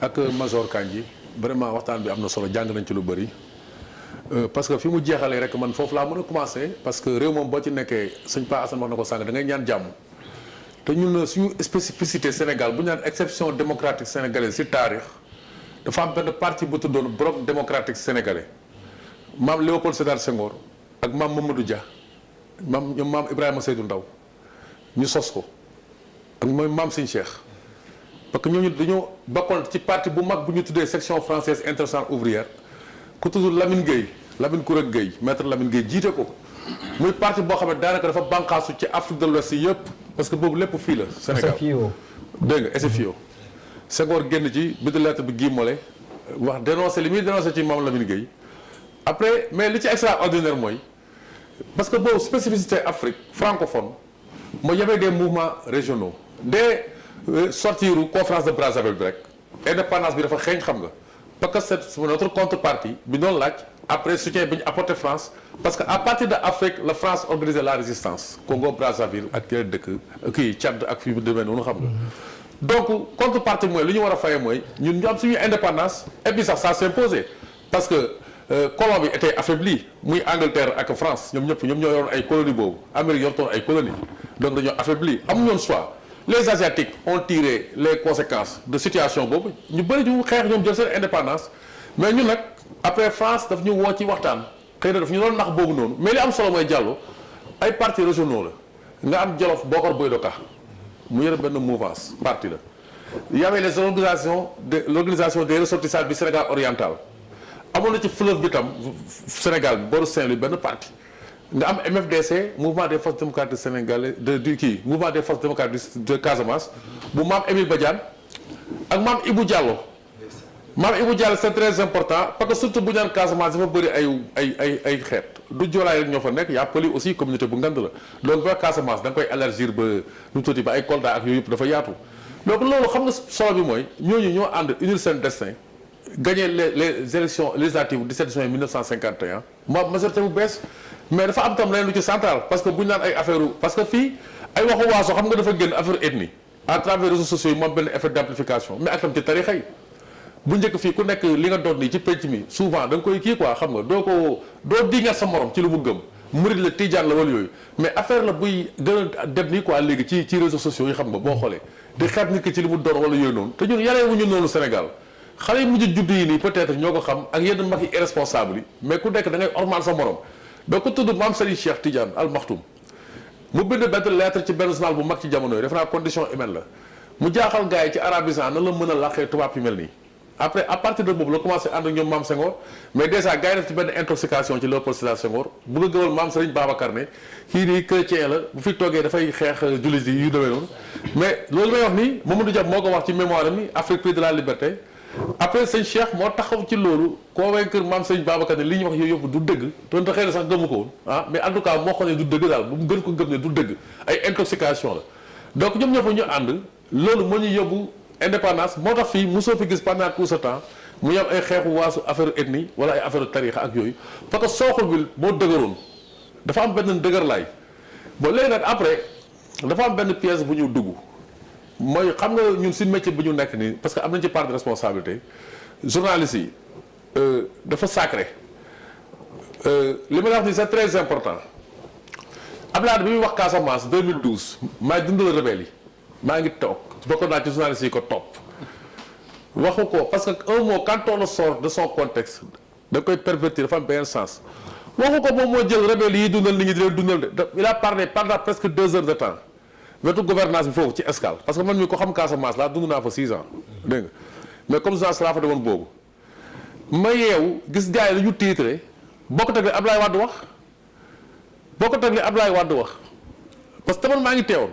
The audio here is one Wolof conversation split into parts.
ak Major Kandji vraiment waxtaan bi am na solo jàng nañ ci lu bëri parce que fi mu jeexalee rek man foofu laa mën a commencer parce que réew moom boo ci nekkee sëñ Pa Assane wax na ko sànq da ngay ñaan jàmm te ñun suñu spécificité Sénégal bu ñu naan exception démocratique sénégalaise ci taarix dafa am benn parti bu tuddoon bloc démocratique sénégalais maam Léopold Sédar Senghor ak maam Mamadou Dia ñoom maam Ibrahima Seydou Ndaw ñu sos ko ak mooy maam Sëñ Cheikh parce que ñooñu dañoo bokkoon ci parti bu mag bu ñu tuddee section française internationale ouvrière ku tudd Lamine Gueye Lamine Koura Gueye maître Lamine Gueye jiite ko muy parti boo xam ne daanaka dafa bànqaasu ci Afrique de l'Ouest yi yëpp parce que boobu lépp fii la Sénégal dégg nga SFIO Senghor génn ci bind lettre bi Guy Mollet wax dénoncé li muy dénoncé ci maam Lamine Gueye après mais li ci extraordinaire mooy parce que boobu spécificité Afrique francophone mooy y avait des mouvements régionaux des sortiru conférence de Brazzaville bi rek indépendance bi dafa xeeñ xam nga parce que c'est notre contrepartie bi doon laaj après soutien bi ñu apporté France parce que à partir de Afrique la France organisait la résistance Congo Brazzaville ak yeneen dëkk kii Tchad ak fi mu demee noonu xam nga donc contrepartie mooy li ñu war a fayee mooy ñun ñu am suñu indépendance et puis sax ça s'est imposé parce que Colombie était affaibli muy Angleterre ak France ñoom ñoo yoroon ay colonies boobu Amérique yortoon ay colonies donc dañoo affaibli amuñu woon choix les Asiatiques ont tiré les conséquences de situation boobu ñu bëri ñu xeex ñoom jël seen indépendance mais ñun nag après France daf ñu woo ci waxtaan xëy na daf ñu doon nax boobu noonu mais li am solo mooy Diallo ay partis régionaux la nga am Jolof Bokar Boy Doka mu yore benn mouvance parti la y avait les l'organisation des ressortissants du Sénégal oriental amoon na ci fleuve bi tam Sénégal boru Saint-Louis benn parti nga am MFDC mouvement des forces démocratiques sénégalais mouvement des forces démocratiques de Casamance bu maam Émile Badiane ak maam Ibou Diallo maam Ibou Diallo c'est très important parce que surtout bu ñaan Casamance dafa bëri ay xeet du joolaay rek ñoo fa nekk yaa pëli aussi communauté bu ngand la donc ba Casamance da nga koy élargir ba nu tuuti ba ay Kolda ak yooyu yëpp dafa yaatu donc loolu xam nga solo bi mooy ñooñu ñoo ànd unir seen destin gagné les élections législatives 17 juin 1951 majorité bu bees mais dafa am tam leneen lu ci central parce que bu ñu naan ay affaire parce que fii ay waxu waaso xam nga dafa génn affaire ethnie à travers réseaux sociaux yi moom benn effet d'amplification mais ak tam ci tarixa yi bu njëkk fii ku nekk li nga doon nii ci penc mi souvent da nga koy kii quoi xam nga doo dingat sa morom ci lu mu gëm murid la tijaan la wala yooyu mais affaire la buy gën a dem nii quoi léegi ci réseaux sociaux yi xam nga boo xoolee di xeet nit ki ci li mu doon wala yooyu noonu te ñun yaree wuñu noonu Sénégal xale yi mujj judd yi nii peut-être ñoo ko xam ak yenn mag yi irresponsable yi mais ku nekk da ngay ormal sa morom donc ku tudd maam Serigne Cheikh Tidiane Al Maktoum mu bind benn lettre ci benn journal bu mag ci jamono yi def naa condition humaine la mu jaaxal gars yi ci arabisant na la mën a laqee tubaab yu mel nii après à partir de boobu la commencé ànd ak ñoom maam Senghor mais déjà gars yi def ci benn intoxication ci Léopold Sédar Senghor bëgg a gëwal maam Serigne Babacar ne kii nii chrétien la bu fi toogee dafay xeex jullit yi yu demee noonu mais loolu may wax nii Mamadou Dia moo ko wax ci mémoire am ni Afrique prix de la liberté après sëñ Cheikh moo taxaw ci loolu convaincre maam sëñ Babacar ne li ñu wax yooyu yëpp du dëgg donte xëy na sax gëmu ko woon ah mais en tout cas moo xam ne du dëgg daal bu mu gën ko gëm ne du dëgg ay intoxication la donc ñoom ñoo fa ñu ànd loolu moo ñu yóbbu indépendance moo tax fii mosoo fi gis pendant tout ce temps mu yam ay xeexu waasu affaire ethnie wala ay affaire tarixa ak yooyu parce que sookul bi boo dëgëroon dafa am benn dëgër laay bon léegi nag après dafa am benn pièce bu ñu dugg mooy xam nga ñun si métier bi ñu nekk nii parce que am nañ ci part de responsabilité journalistes yi dafa sacré li ma la wax nii c'est très important Abdoulaye bi muy wax Casamance 2012 maay dundal rebelle yi maa ngi toog bokk naa ci journalistes yi ko topp waxu ko parce que un mot quand on le sort de son contexte da koy pervertir dafa am benn sens waxu ko moom moo jël rebelle yi dundal nit ñi di leen dundal de il a parlé pendant presque 2 heures de temps wetu gouvernance bi foofu ci escale parce que man mi ko xam Casamance laa dund naa fa 6 ans dégg nga mais comme journaliste laa fa demoon boobu ma yeewu gis gars yi la ñu tiitre bokk tag li Ablaye Wade wax bokk tag li Ablaye Wade wax parce que man maa ngi teewoon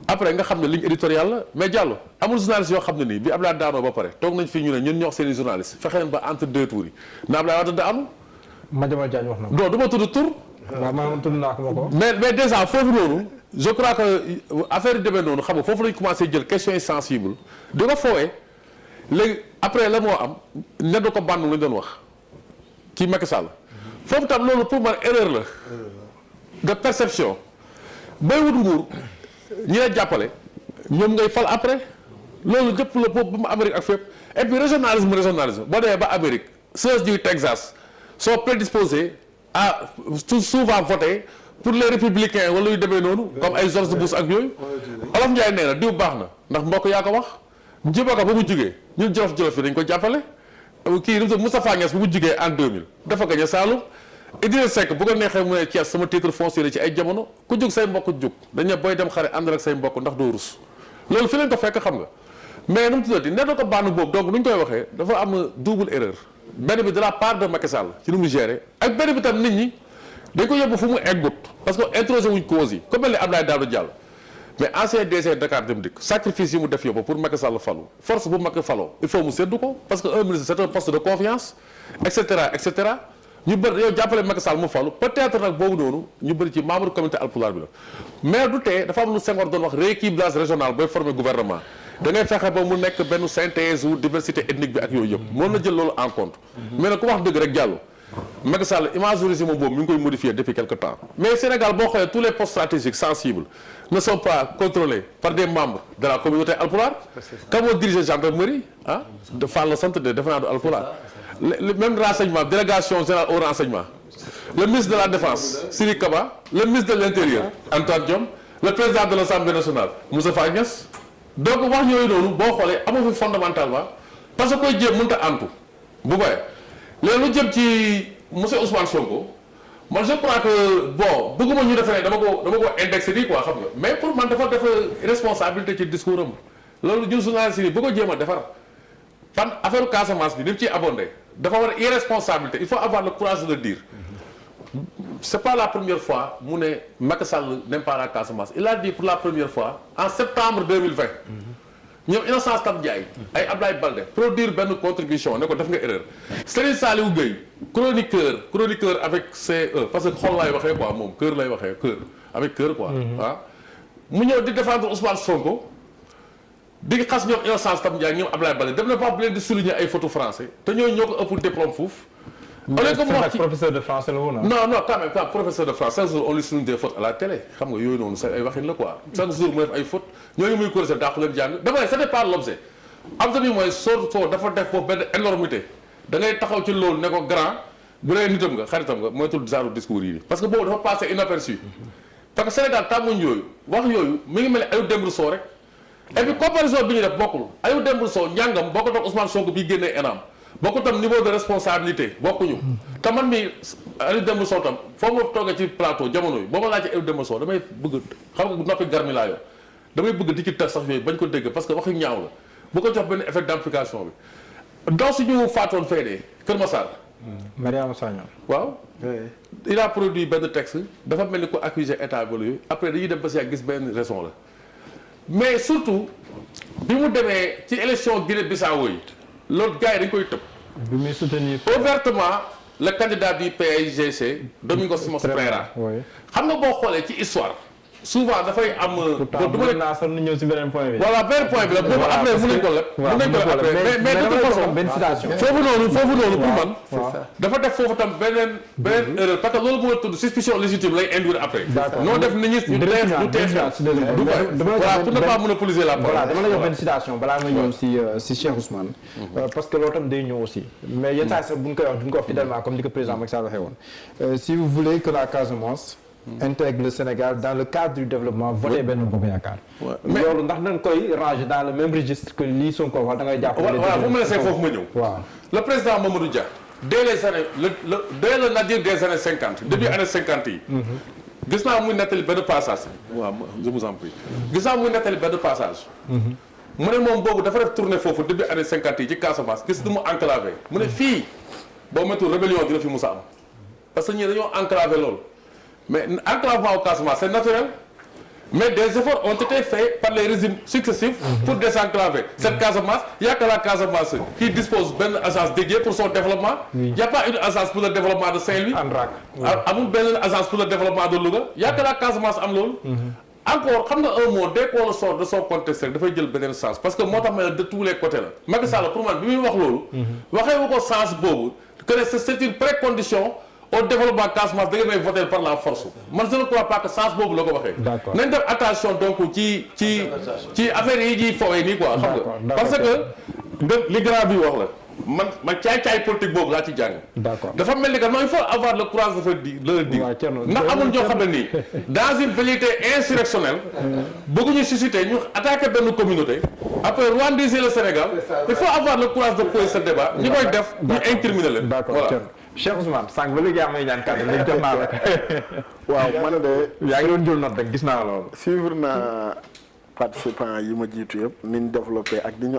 après nga xam ne ligne éditoriale la mais Diallo amul journaliste yoo xam ne nii bi Ablaye daanoo ba pare toog nañ fii ñu ne ñun ñoo wax seen i journaliste fexe leen ba entre 2 tours yi na Ablaye Wade daanu Madiambal Diagne wax na ko. non du ma tudd tur waaw maa tudd naa ko ma ko. mais déjà foofu noonu je crois que affaire yi demee noonu xam nga foofu lañ commencé jël questions yi sensibles di ko foowee léegi après la moo am ne du ko bànn lañ doon wax ci Macky Sall foofu tam loolu pour man erreur la de perception bay wut nguur ñi la jàppale ñoom ngay fal après loolu ñëpp la boobu ba mu Amérique ak fépp et puis régionalisme boo demee ba Amérique ceux du Texas sont prédisposés à souvent voter pour les républicains wala yu demee noonu comme ay George Bush ak yooyu Olof Ndiaye nee na diw baax na ndax mbokk yaa ko wax Djibo Ka ba mu jugee ñun jolof-jolof yi dañ ko jàppale kii Moustapha Niasse bu mu jugee en 2000 dafa gañe Saloum Idrissa Seck bu ko neexee mu ne Thiès sama titre foncier la ci ay jamono ku jug say mbokk jug dañ ne booy dem xare ànd ak say mbokk ndax doo rus loolu fi leen ko fekk xam nga mais nu mu tuddati nee na ko bànn boobu donc nu ñu koy waxee dafa am double erreur benn bi de la part de Macky Sall ci nu mu gérer ak benn bi tam nit ñi dañ ko yóbbu fu mu eggut parce que introsé wuñ cause yi comme mel ni Abdoulaye Daouda Diallo mais ancien DG Dakar Dem Dikk sacrifice yi mu def yóbbu pour Macky Sall falu force bu Macky faloo il faut mu seddu ko parce que un ministre c'est un poste de confiance et cetera ñu bëri yow jàppale Macky Sall mu falu peut-être nag boobu noonu ñu bëri ci membre communauté alpulaar bi la mais du tee dafa am lu Senghor doon wax rééquilibrage régional booy former gouvernement da ngay fexe ba mu nekk benn synthèse ou diversité ethnique bi ak yooyu yëpp mën na jël loolu en compte mais nag ku wax dëgg rek jàllu Macky Sall image régime boobu mi ngi koy modifier depuis quelque temps mais Sénégal boo xoolee tous les postes stratégiques sensibles ne sont pas contrôlés par des membres de la communauté alpulaar ka moo dirige gendarmerie ah de Fall la sant de defe naa du alpulaar même renseignement délégation générale au renseignement le ministre de la défense Sidiki Kaba le ministre de l'intérieur Antoine Diome le président de l'Assemblée nationale Moustapha Niasse donc wax yooyu noonu boo xoolee amu fi fondamentalement parce que koy jéem mënut a antu bu bàyyi léegi lu jëm ci monsieur Ousmane Sonko man je crois que bon bëgguma ñu defee dama ko indexé nii quoi xam nga mais pour man dafa def responsabilité ci discours am loolu ñun journaliste yi bu ko jéem a defar fan affaire Casamance bi ni mu ciy abondé dafa war irresponsabilité il faut avoir le courage de le dire c'est pas la première fois mu ne Macky Sall n'aime pas la Casamance il a dit pour la première fois en septembre 2020 ñoom Innocence Ntap Ndiaye ay Ablaye Baldé produire benn contribution ne ko def nga erreur Serigne Saliou Gueye chroniqueur avec CE parce que xol lay waxee quoi moom cœur lay waxee cœur avec cœur quoi ah mu ñëw di défendre Ousmane Sonko di xas ñoom Innocence Ntap Ndiaye ñoom Ablaye Baldé dem na ba bu leen di souligner ay photos français te ñooñu ñoo ko ëpp diplôme foofu professeur de français la woon non quand même professeur de français chaque jour on lui souligne des fautes à la télé xam nga yooyu noonu sa ay waxin la quoi chaque jour mu def ay fautes ñooñu muy corriger dàqu leen jàng dama ne c'était pas l'objet am tamit mooy soo dafa def foofu benn énormité da ngay taxaw ci loolu ne ko grand bu dee nitam nga xaritam nga moytul genre discours yi parce que boobu dafa passé inaperçu parce que Sénégal tàmmuñ yooyu wax yooyu mi ngi mel ni Ayou Dembourou Sow rek et puis comparaison bi ñu def bokkul Ayou Dembourou Sow njàngam boo ko toog Ousmane Sonko bi génnee ENAM bokku tam niveau de responsabilité bokkuñu te man mi Ayou Dembourou Sow tam foo ma toogee ci plateau jamono yi boo ma laajee Ayou Dembourou Sow damay bëgg xam nga noppi garmi laa yor damay bëgg di ci tas sax yooyu bañ ko dégg parce que waxi ñaaw la bu ko jox benn effet d'amplification bi donc suñu faatoon feedee Kër Massar Mariama Sagna waaw il a produit benn texte dafa mel ni ko accuser état bi yooyu après dañuy dem ba si gis benn raison la mais surtout bi mu demee ci élection Guinée-Bissau yi loolu gars yi dañ koy tëb. bi muy soutenir ouvertement le candidat du PAIGC Domingos Simões Pereira. xam nga boo xoolee ci histoire souvent dafay am. pourtant mën naa sax ñëw si beneen point bi. voilà beneen point bi la boobu après mën nañu ko leb. mën nañu ko leb après mais de toute façon benn citation. foofu noonu pour man. dafa def foofu tam beneen erreur parce que loolu moo tudd suspicion légitime lay induire après. d'accord noo def nit ñi ñu tees du tees voilà pour ne pas monopoliser la parole. voilà dama la jox benn citation balaa nga ñëw si Cheikh Ousmane. parce que loolu tam day ñëw aussi. mais yenn saa yi sax bu ñu koy wax duñ ko wax fidèlement comme ni ko président Macky Sall waxee woon. Si vous voulez que la Casamance intègre le Sénégal dans le cadre du développement voté Benno Bokk Yaakaar. mais loolu ndax dañ koy ranger dans le même registre que lii Sonko wax da ngay jàpp. voilà bu ma laissé foofu ma ñëw. waaw le président Mamadou Dia. dès les années dès le nadir des années 50 début années 50 yi. gis naa muy nettali benn passage. waaw je vous en prie. gis naa muy nettali benn passage. mu ne moom boobu dafa def tournée foofu début années 50 yi ci Casamance gis du mu enclavé mu ne fii boo méttul rébellion dina fi musa am parce que ñii dañoo enclavé loolu. mais enclavement au Casamance c'est naturel mais des efforts ont été faits par les régimes successifs pour désenclaver cette Casamance. Il y a que la Casamance qui dispose d'une agence dédiée pour son développement. Il n'y a pas une agence pour le développement de Saint-Louis. amul benn agence pour le développement de Louga. Il y a que la Casamance am loolu. encore xam nga un mot dès qu'on le sort de son contexte rek dafay jël beneen sens parce que moo tax ma de tous les côtés la. Macky Sall pour man bi muy wax loolu. waxee wu ko sens boobu que c'est une précondition au développement Casamance da nga may voter par la force man je ne crois pas que sens boobu la ko waxee. D'accord. nañ def attention donc ci affaire yi ñuy fowee nii quoi. xam nga parce que li grand bi wax la. man caay-caay politique boobu laa ci jàng. D'accord. dafa mel ni que non il faut avoir le courage de le dire. ndax amul ñoo xam ne nii dans une velléité insurrectionnelle. bëgguñu susciter ñu attaquer benn communauté. après rwandiser le Sénégal. il faut avoir le courage de poser ce débat. ñi koy def ñu incriminer leen. d'accord voilà. Cheikh Ousmane sànq ba léegi am na ñaan kàddu léegi jox naa la. waaw man de. yaa ngi doon jël note rek gis naa loolu. suivre naa participants yi ma jiitu yëpp ni ñu développé ak di ñu